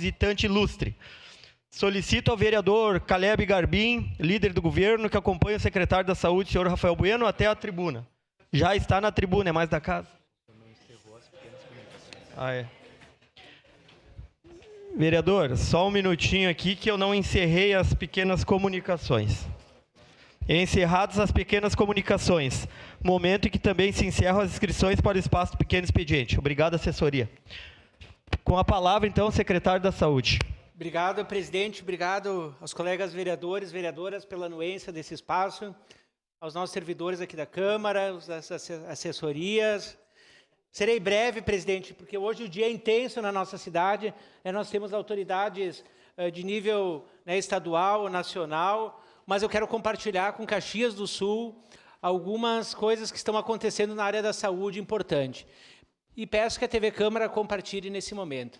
visitante ilustre. Solicito ao vereador Caleb Garbim, líder do governo, que acompanhe o secretário da Saúde, senhor Rafael Bueno, até a tribuna. Já está na tribuna, é mais da casa. É. Vereador, só um minutinho aqui que eu não encerrei as pequenas comunicações. Encerradas as pequenas comunicações, momento em que também se encerram as inscrições para o espaço do pequeno expediente. Obrigado, assessoria. Com a palavra, então, o secretário da Saúde. Obrigado, presidente. Obrigado aos colegas vereadores, vereadoras pela anuência desse espaço, aos nossos servidores aqui da Câmara, as assessorias. Serei breve, presidente, porque hoje o dia é intenso na nossa cidade. Nós temos autoridades de nível estadual, nacional, mas eu quero compartilhar com Caxias do Sul algumas coisas que estão acontecendo na área da saúde importante. E peço que a TV Câmara compartilhe nesse momento.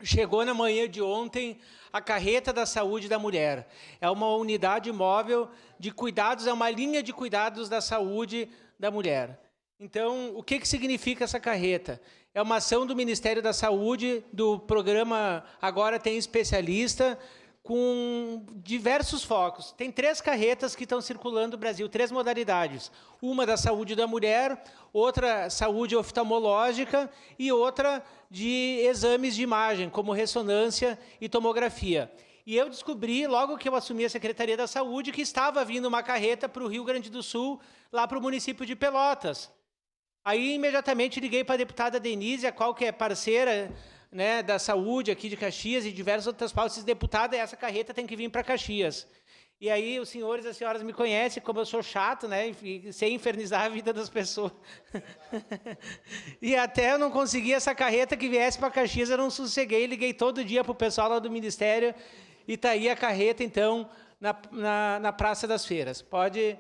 Chegou na manhã de ontem a carreta da saúde da mulher. É uma unidade móvel de cuidados, é uma linha de cuidados da saúde da mulher. Então, o que significa essa carreta? É uma ação do Ministério da Saúde, do programa Agora Tem Especialista, com diversos focos. Tem 3 carretas que estão circulando no Brasil, 3 modalidades. Uma da saúde da mulher, outra saúde oftalmológica e outra de exames de imagem, como ressonância e tomografia. E eu descobri, logo que eu assumi a Secretaria da Saúde, que estava vindo uma carreta para o Rio Grande do Sul, lá para o município de Pelotas. Aí, imediatamente, liguei para a deputada Denise, a qual que é parceira da saúde aqui de Caxias e diversas outras pautas. Deputada, essa carreta tem que vir para Caxias. E aí os senhores e as senhoras me conhecem, como eu sou chato, e sei infernizar a vida das pessoas. E até eu não consegui essa carreta que viesse para Caxias, eu não sosseguei, liguei todo dia para o pessoal lá do Ministério, e está aí a carreta, então, na Praça das Feiras. Pode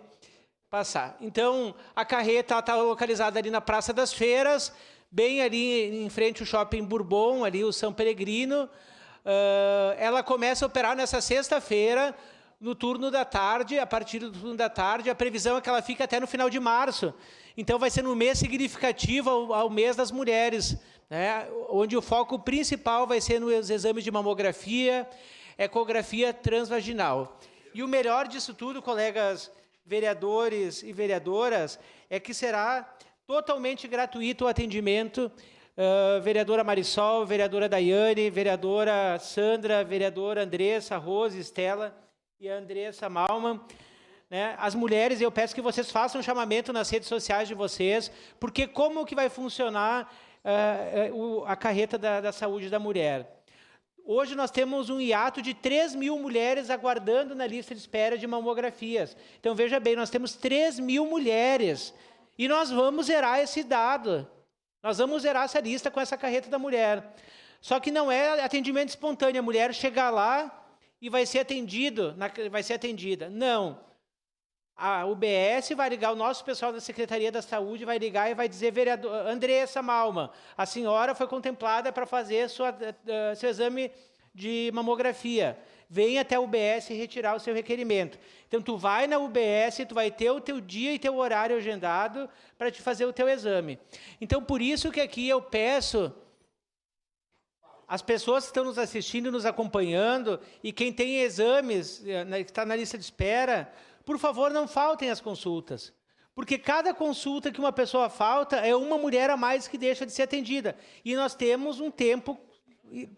passar. Então, a carreta está localizada ali na Praça das Feiras, bem ali em frente ao Shopping Bourbon, ali o São Peregrino. Ela começa a operar nessa sexta-feira, no turno da tarde, a partir do turno da tarde. A previsão é que ela fique até no final de março. Então, vai ser no mês significativo ao mês das mulheres, onde o foco principal vai ser nos exames de mamografia, ecografia transvaginal. E o melhor disso tudo, colegas vereadores e vereadoras, é que será totalmente gratuito o atendimento. Vereadora Marisol, vereadora Daiane, vereadora Sandra, vereadora Andressa, Rose, Estela e a Andressa Malman. As mulheres, eu peço que vocês façam um chamamento nas redes sociais de vocês, porque como que vai funcionar a carreta da saúde da mulher? Hoje nós temos um hiato de 3.000 mulheres aguardando na lista de espera de mamografias. Então, veja bem, nós temos 3.000 mulheres e nós vamos zerar esse dado. Nós vamos zerar essa lista com essa carreta da mulher. Só que não é atendimento espontâneo. A mulher chegar lá e vai ser atendida. Não. A UBS vai ligar, o nosso pessoal da Secretaria da Saúde vai ligar e vai dizer: vereador Andressa Malman, a senhora foi contemplada para fazer seu exame de mamografia. Vem até a UBS retirar o seu requerimento. Então, tu vai na UBS, tu vai ter o teu dia e teu horário agendado para te fazer o teu exame. Então, por isso que aqui eu peço as pessoas que estão nos assistindo, nos acompanhando, e quem tem exames, que está na lista de espera, por favor, não faltem as consultas. Porque cada consulta que uma pessoa falta é uma mulher a mais que deixa de ser atendida. E nós temos um tempo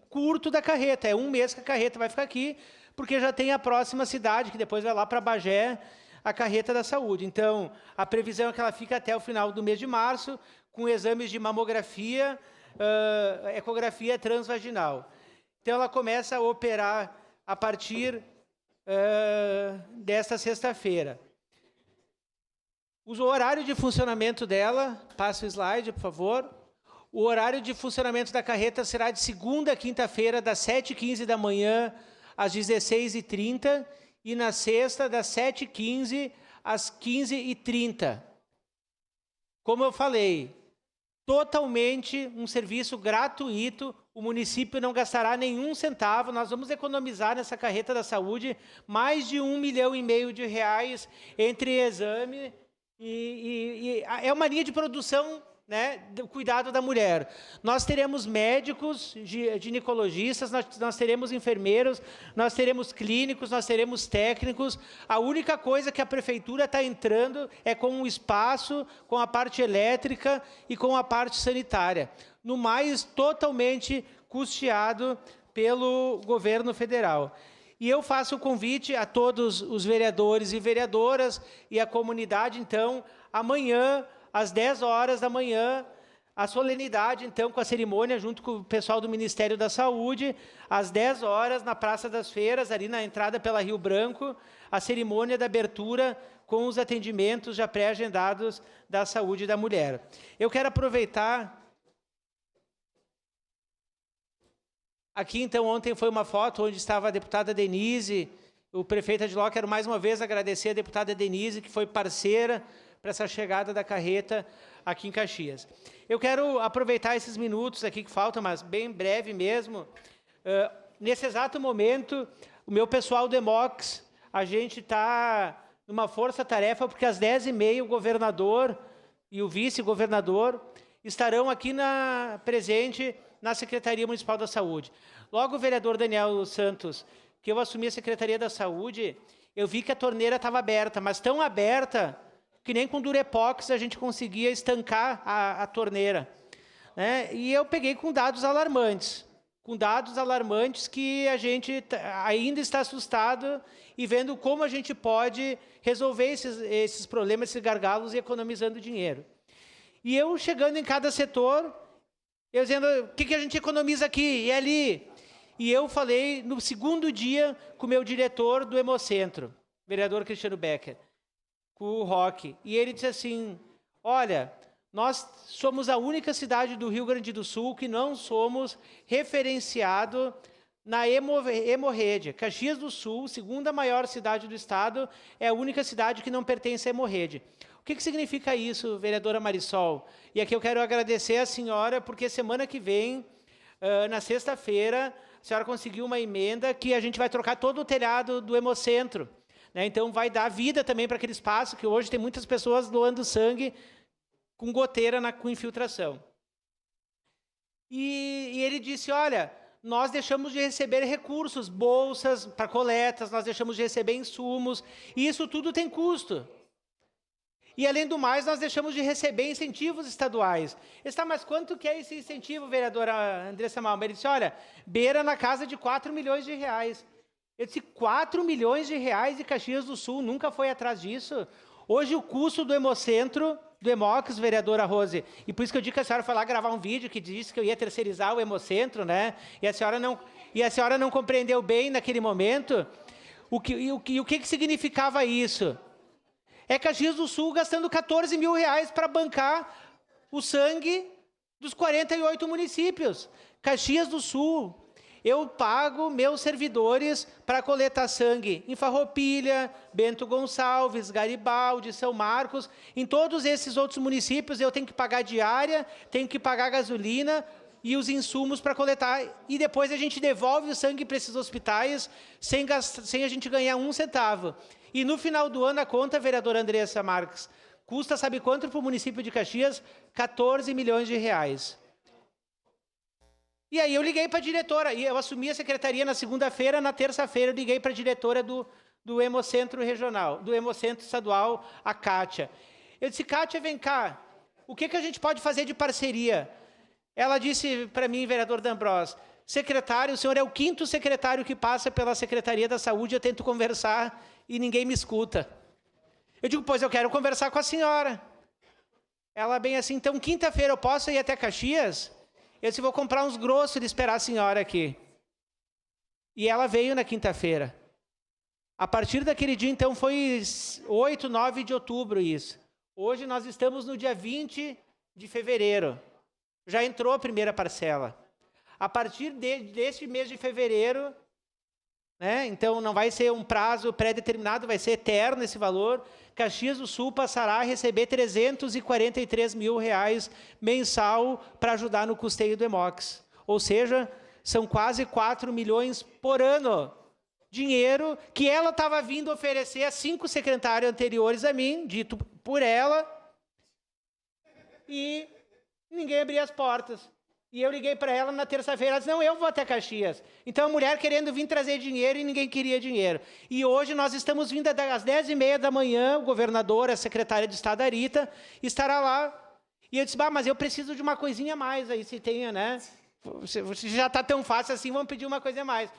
curto da carreta. É um mês que a carreta vai ficar aqui, porque já tem a próxima cidade, que depois vai lá para Bagé, a carreta da saúde. Então, a previsão é que ela fique até o final do mês de março, com exames de mamografia, ecografia transvaginal. Então, ela começa a operar a partir desta sexta-feira. O horário de funcionamento dela, passa o slide, por favor. O horário de funcionamento da carreta será de segunda a quinta-feira, das 7h15 da manhã às 16h30, e na sexta, das 7h15 às 15h30. Como eu falei, totalmente um serviço gratuito. O município não gastará nenhum centavo. Nós vamos economizar nessa carreta da saúde mais de R$1,5 milhão de reais entre exame e é uma linha de produção né, do cuidado da mulher. Nós teremos médicos, ginecologistas, nós teremos enfermeiros, nós teremos clínicos, nós teremos técnicos. A única coisa que a prefeitura está entrando é com o espaço, com a parte elétrica e com a parte sanitária. No mais, totalmente custeado pelo governo federal. E eu faço o convite a todos os vereadores e vereadoras e a comunidade, então, amanhã, às 10 horas da manhã, a solenidade, então, com a cerimônia, junto com o pessoal do Ministério da Saúde, às 10 horas, na Praça das Feiras, ali na entrada pela Rio Branco, a cerimônia da abertura com os atendimentos já pré-agendados da saúde da mulher. Eu quero aproveitar... Aqui, então, ontem foi uma foto onde estava a deputada Denise, o prefeito Adiló. Quero mais uma vez agradecer a deputada Denise, que foi parceira para essa chegada da carreta aqui em Caxias. Eu quero aproveitar esses minutos aqui que faltam, mas bem breve mesmo. Nesse exato momento, o meu pessoal do EMOX, a gente está numa força-tarefa, porque às 10h30 o governador e o vice-governador estarão aqui presente na Secretaria Municipal da Saúde. Logo, o vereador Daniel Santos, que eu assumi a Secretaria da Saúde, eu vi que a torneira estava aberta, mas tão aberta que nem com Durepox a gente conseguia estancar a torneira, né? E eu peguei com dados alarmantes que a gente ainda está assustado e vendo como a gente pode resolver esses problemas, esses gargalos e economizando dinheiro. E eu chegando em cada setor, eu dizendo, o que a gente economiza aqui e ali? E eu falei no segundo dia com o meu diretor do Hemocentro, vereador Cristiano Becker, com o Roque, e ele disse assim, olha, nós somos a única cidade do Rio Grande do Sul que não somos referenciado na hemorrede. Caxias do Sul, segunda maior cidade do estado, é a única cidade que não pertence à hemorrede. O que significa isso, vereadora Marisol? E aqui eu quero agradecer a senhora, porque semana que vem, na sexta-feira, a senhora conseguiu uma emenda que a gente vai trocar todo o telhado do Hemocentro. Então, vai dar vida também para aquele espaço, que hoje tem muitas pessoas doando sangue com goteira, com infiltração. E ele disse, olha, nós deixamos de receber recursos, bolsas para coletas, nós deixamos de receber insumos, e isso tudo tem custo. E, além do mais, nós deixamos de receber incentivos estaduais. Mas quanto que é esse incentivo, vereadora Andressa Malma? Ele disse, olha, beira na casa de 4 milhões de reais. Eu disse, 4 milhões de reais de Caxias do Sul, nunca foi atrás disso. Hoje o custo do Hemocentro, do Hemox, vereadora Rose, e por isso que eu digo que a senhora foi lá gravar um vídeo que disse que eu ia terceirizar o Hemocentro, né? E a senhora não compreendeu bem naquele momento o que significava isso. É Caxias do Sul gastando 14 mil reais para bancar o sangue dos 48 municípios. Caxias do Sul, eu pago meus servidores para coletar sangue em Farroupilha, Bento Gonçalves, Garibaldi, São Marcos. Em todos esses outros municípios eu tenho que pagar diária, tenho que pagar gasolina e os insumos para coletar. E depois a gente devolve o sangue para esses hospitais sem a gente ganhar um centavo. E no final do ano a conta, vereadora Andressa Marques, custa, sabe quanto para o município de Caxias? 14 milhões de reais. E aí eu liguei para a diretora, e eu assumi a secretaria na segunda-feira, na terça-feira eu liguei para a diretora do Hemocentro Regional, do Hemocentro Estadual, a Kátia. Eu disse, Kátia, vem cá, o que a gente pode fazer de parceria? Ela disse para mim, vereador D'Ambrós, secretário, o senhor é o 5º secretário que passa pela Secretaria da Saúde, eu tento conversar e ninguém me escuta. Eu digo, pois eu quero conversar com a senhora. Ela bem assim, então quinta-feira eu posso ir até Caxias? Eu disse, vou comprar uns grossos e esperar a senhora aqui. E ela veio na quinta-feira. A partir daquele dia, então, foi 8, 9 de outubro isso. Hoje nós estamos no dia 20 de fevereiro. Já entrou a primeira parcela. A partir deste mês de fevereiro, né, então não vai ser um prazo pré-determinado, vai ser eterno esse valor, Caxias do Sul passará a receber 343 mil reais mensal para ajudar no custeio do Hemox. Ou seja, são quase 4 milhões por ano. Dinheiro que ela estava vindo oferecer a 5 secretários anteriores a mim, dito por ela, e Ninguém abria as portas. E eu liguei para ela na terça-feira, ela disse, não, eu vou até Caxias. Então a mulher querendo vir trazer dinheiro e ninguém queria dinheiro. E hoje nós estamos vindo às 10h30 da manhã, o governador, a secretária de Estado, a Rita, estará lá. E eu disse, mas eu preciso de uma coisinha a mais aí, se tenha, né? Você já está tão fácil assim, vamos pedir uma coisa a mais.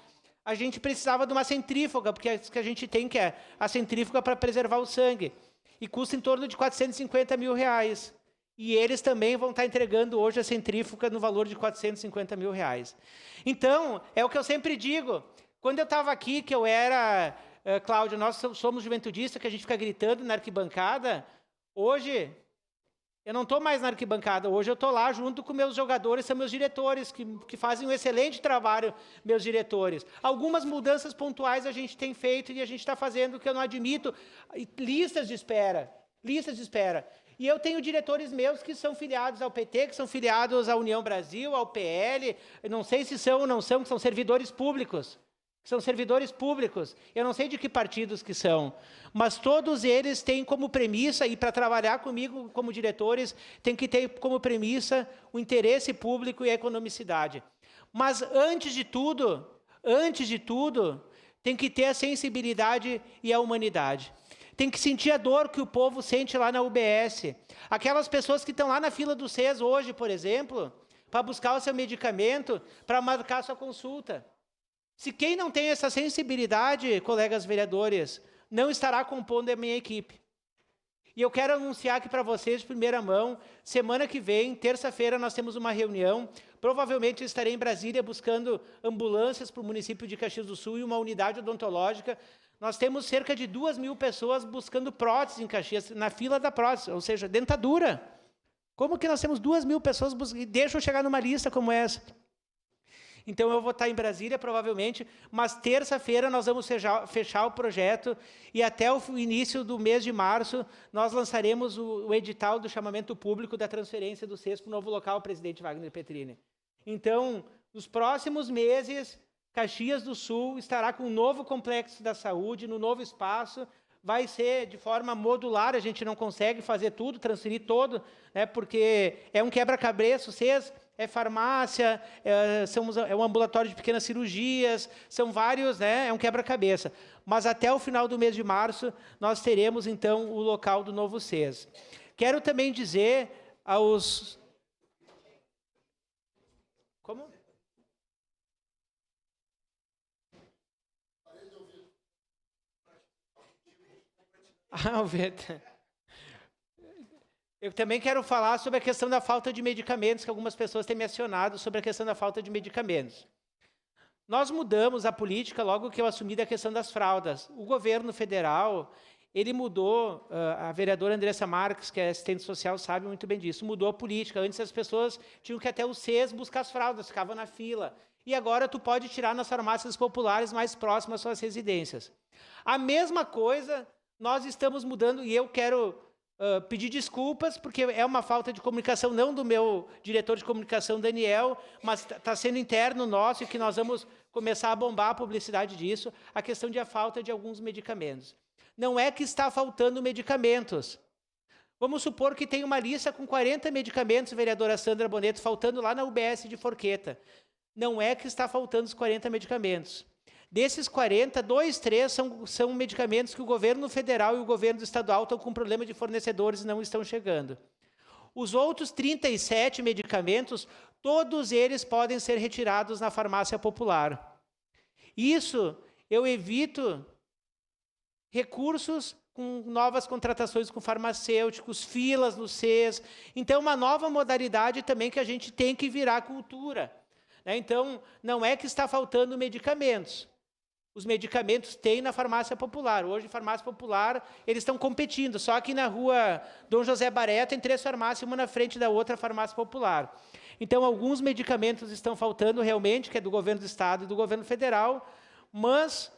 A gente precisava de uma centrífuga, porque é isso que a gente tem, que é a centrífuga para preservar o sangue. E custa em torno de R$450 mil. E eles também vão estar entregando hoje a centrífuga no valor de R$450 mil. Então, é o que eu sempre digo. Quando eu estava aqui, que eu era, Cláudio, nós somos juventudistas, que a gente fica gritando na arquibancada, hoje, eu não estou mais na arquibancada, hoje eu estou lá junto com meus jogadores, são meus diretores, que fazem um excelente trabalho, meus diretores. Algumas mudanças pontuais a gente tem feito e a gente está fazendo, que eu não admito, listas de espera. E eu tenho diretores meus que são filiados ao PT, que são filiados à União Brasil, ao PL, não sei se são ou não são, que são servidores públicos. Eu não sei de que partidos que são, mas todos eles têm como premissa, e para trabalhar comigo como diretores, tem que ter como premissa o interesse público e a economicidade. Mas antes de tudo, tem que ter a sensibilidade e a humanidade. Tem que sentir a dor que o povo sente lá na UBS. Aquelas pessoas que estão lá na fila do SES hoje, por exemplo, para buscar o seu medicamento, para marcar a sua consulta. Se quem não tem essa sensibilidade, colegas vereadores, não estará compondo a minha equipe. E eu quero anunciar aqui para vocês, de primeira mão, semana que vem, terça-feira, nós temos uma reunião. Provavelmente eu estarei em Brasília buscando ambulâncias para o município de Caxias do Sul e uma unidade odontológica. Nós temos cerca de 2.000 pessoas buscando prótese em Caxias, na fila da prótese, ou seja, dentadura. Como que nós temos 2.000 pessoas buscando? Deixa eu chegar numa lista como essa. Então, eu vou estar em Brasília, provavelmente, mas terça-feira nós vamos fechar o projeto e até o início do mês de março nós lançaremos o edital do chamamento público da transferência do SES para o novo local, presidente Wagner Petrini. Então, nos próximos meses, Caxias do Sul estará com um novo complexo da saúde, no novo espaço, vai ser de forma modular, a gente não consegue fazer tudo, transferir todo, né, porque é um quebra-cabeça, o SES é farmácia, é um ambulatório de pequenas cirurgias, são vários, né, é um quebra-cabeça. Mas até o final do mês de março, nós teremos, então, o local do novo SES. Quero também dizer aos... Como? Eu também quero falar sobre a questão da falta de medicamentos, que algumas pessoas têm mencionado sobre a questão da falta de medicamentos. Nós mudamos a política logo que eu assumi da questão das fraldas. O governo federal, ele mudou, a vereadora Andressa Marques, que é assistente social, sabe muito bem disso, mudou a política. Antes as pessoas tinham que até o SES buscar as fraldas, ficavam na fila. E agora tu pode tirar nas farmácias populares mais próximas às suas residências. A mesma coisa nós estamos mudando, e eu quero pedir desculpas, porque é uma falta de comunicação, não do meu diretor de comunicação, Daniel, mas está sendo interno nosso, e que nós vamos começar a bombar a publicidade disso, a questão de a falta de alguns medicamentos. Não é que está faltando medicamentos. Vamos supor que tem uma lista com 40 medicamentos, vereadora Sandra Boneto, faltando lá na UBS de Forqueta. Não é que está faltando os 40 medicamentos. Desses 40, 3 são medicamentos que o governo federal e o governo estadual estão com problema de fornecedores e não estão chegando. Os outros 37 medicamentos, todos eles podem ser retirados na farmácia popular. Isso eu evito recursos com novas contratações com farmacêuticos, filas no SES. Então, uma nova modalidade também que a gente tem que virar cultura. Então, não é que está faltando medicamentos. Os medicamentos tem na farmácia popular. Hoje, farmácia popular, eles estão competindo. Só que na rua Dom José Baré tem 3 farmácias, uma na frente da outra farmácia popular. Então, alguns medicamentos estão faltando realmente, que é do governo do Estado e do governo federal, mas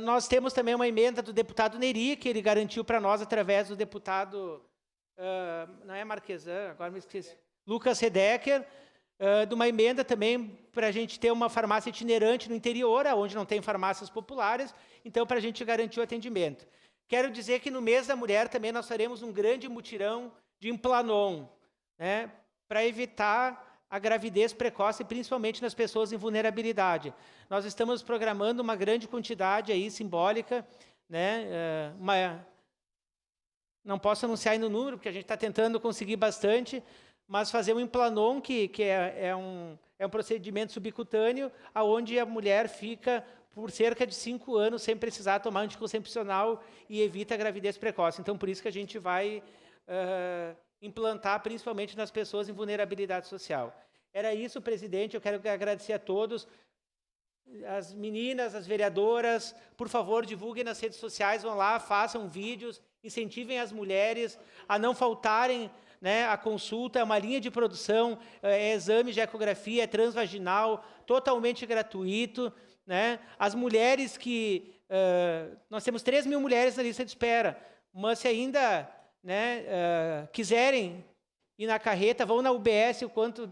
nós temos também uma emenda do deputado Neri, que ele garantiu para nós, através do deputado, não é Marquesan, agora me esqueci, Lucas Redecker, de uma emenda também para a gente ter uma farmácia itinerante no interior, onde não tem farmácias populares, então para a gente garantir o atendimento. Quero dizer que no mês da mulher também nós faremos um grande mutirão de Implanon. né, para evitar a gravidez precoce, principalmente nas pessoas em vulnerabilidade. Nós estamos programando uma grande quantidade aí, simbólica, né, não posso anunciar aí no número, porque a gente está tentando conseguir bastante, mas fazer um implanon, que é um procedimento subcutâneo, onde a mulher fica por cerca de 5 anos sem precisar tomar anticoncepcional e evita a gravidez precoce. Então, por isso que a gente vai implantar principalmente nas pessoas em vulnerabilidade social. Era isso, presidente. Eu quero agradecer a todos. As meninas, as vereadoras, por favor, divulguem nas redes sociais, vão lá, façam vídeos, incentivem as mulheres a não faltarem, né, a consulta. É uma linha de produção, é exame de ecografia, é transvaginal, totalmente gratuito, né? As mulheres que... nós temos 3.000 mulheres na lista de espera, mas se ainda, né, quiserem ir na carreta, vão na UBS o quanto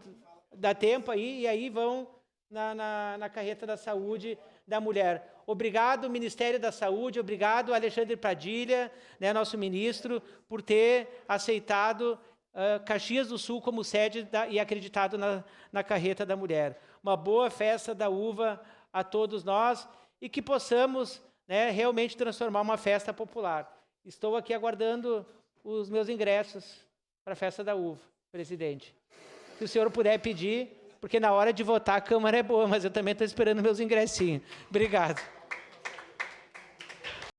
dá tempo aí, e aí vão na carreta da saúde da mulher. Obrigado, Ministério da Saúde, obrigado, Alexandre Padilha, né, nosso ministro, por ter aceitado Caxias do Sul como sede e acreditado na carreta da mulher. Uma boa festa da uva a todos nós e que possamos, né, realmente transformar uma festa popular. Estou aqui aguardando os meus ingressos para a festa da uva, presidente. Se o senhor puder pedir, porque na hora de votar a Câmara é boa, mas eu também estou esperando meus ingressinhos. Obrigado.